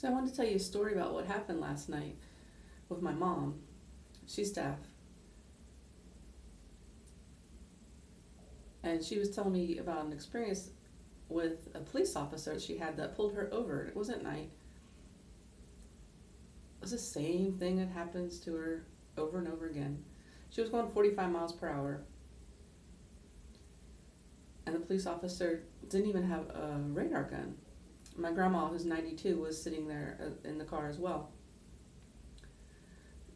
So I wanted to tell you a story about what happened last night with my mom. She's deaf. And she was telling me about an experience with a police officer she had that pulled her over. It was at night. It was the same thing that happens to her over and over again. She was going 45 miles per hour. And the police officer didn't even have a radar gun. My grandma, who's 92, was sitting there in the car as well.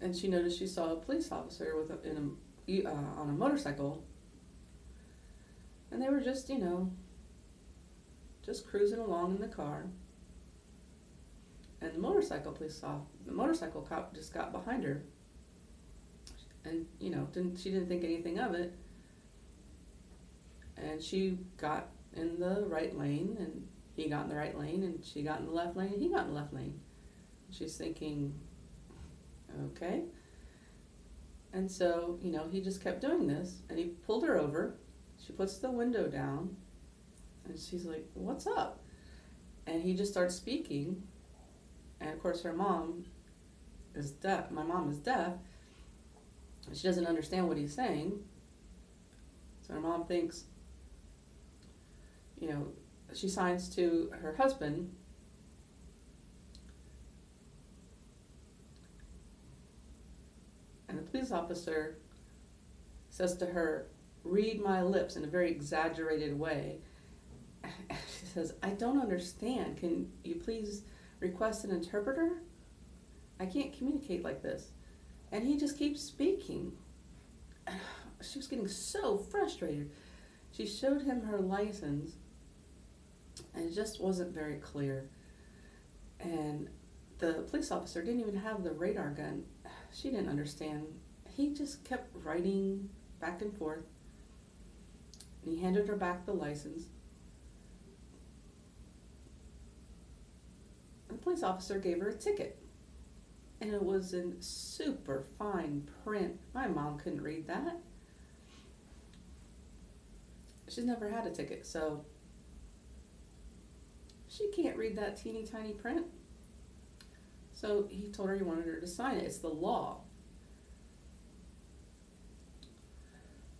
And she noticed she saw a police officer on a motorcycle. And they were just, just cruising along in the car. And the motorcycle cop just got behind her. And, she didn't think anything of it. And she got in the right lane, and he got in the right lane, and she got in the left lane, and he got in the left lane. She's thinking, okay. And so, he just kept doing this, and he pulled her over. She puts the window down, and she's like, what's up? And he just starts speaking. And of course, her mom is deaf. My mom is deaf. She doesn't understand what he's saying. So her mom thinks, she signs to her husband. And the police officer says to her, read my lips, in a very exaggerated way. She says, I don't understand. Can you please request an interpreter? I can't communicate like this. And he just keeps speaking. She was getting so frustrated. She showed him her license, and it just wasn't very clear. And the police officer didn't even have the radar gun. She didn't understand. He just kept writing back and forth. And he handed her back the license. And the police officer gave her a ticket. And it was in super fine print. My mom couldn't read that. She's never had a ticket, so she can't read that teeny tiny print. So he told her he wanted her to sign it. It's the law.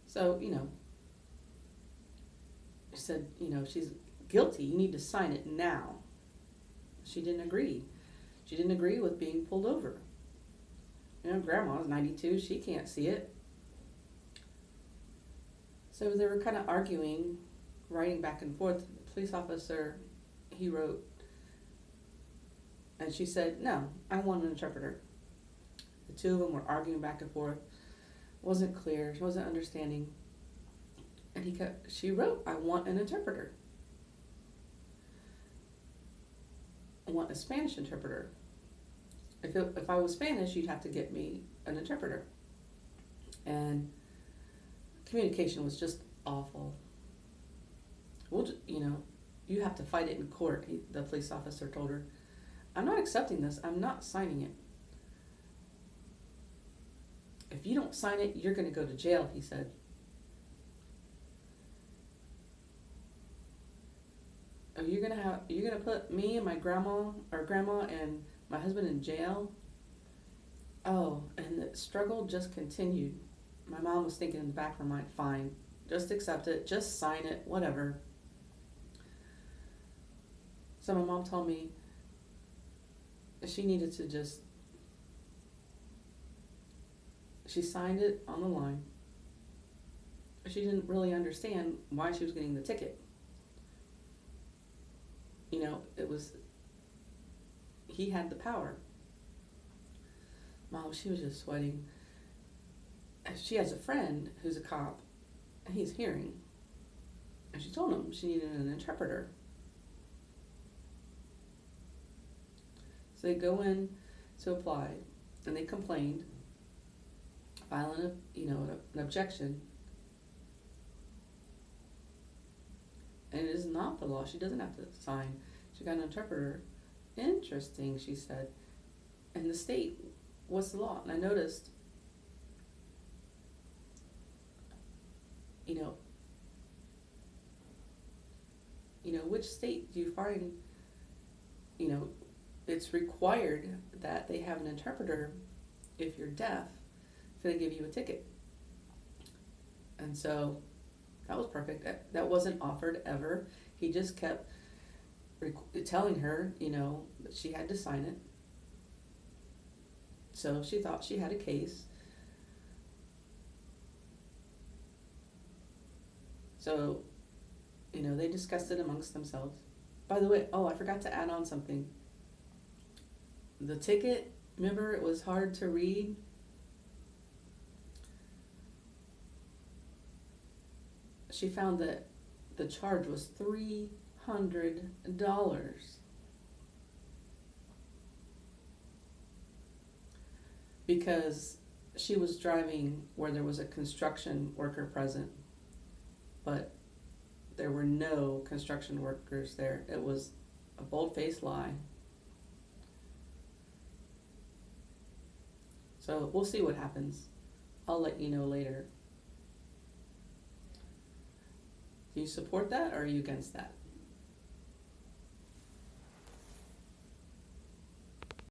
So, he said, she's guilty. You need to sign it now. She didn't agree. She didn't agree with being pulled over. Grandma's 92. She can't see it. So they were kind of arguing, writing back and forth. The police officer, he wrote, and she said, no, I want an interpreter. The two of them were arguing back and forth. Wasn't clear. She wasn't understanding. And she wrote, I want an interpreter. I want a Spanish interpreter. If I was Spanish, you'd have to get me an interpreter. And communication was just awful. You have to fight it in court, the police officer told her. I'm not accepting this. I'm not signing it. If you don't sign it, you're going to go to jail, he said. You're gonna put me and my grandma and my husband in jail? Oh, and the struggle just continued. My mom was thinking in the back of her mind, fine, just accept it, just sign it, whatever. So my mom told me she needed to she signed it on the line. She didn't really understand why she was getting the ticket. He had the power. Mom, she was just sweating. She has a friend who's a cop, and he's hearing. And she told him she needed an interpreter. So they go in to apply, and they complained, filing an objection. And it is not the law. She doesn't have to sign. She got an interpreter. Interesting, she said. In the state, what's the law? And I noticed, which state do you find, it's required that they have an interpreter if you're deaf, if they give you a ticket. And so that was perfect. That wasn't offered ever. He just kept telling her, that she had to sign it. So she thought she had a case. So, they discussed it amongst themselves. By the way, I forgot to add on something. The ticket, remember it was hard to read? She found that the charge was $300 because she was driving where there was a construction worker present, but there were no construction workers there. It was a bold-faced lie. So we'll see what happens. I'll let you know later. Do you support that or are you against that?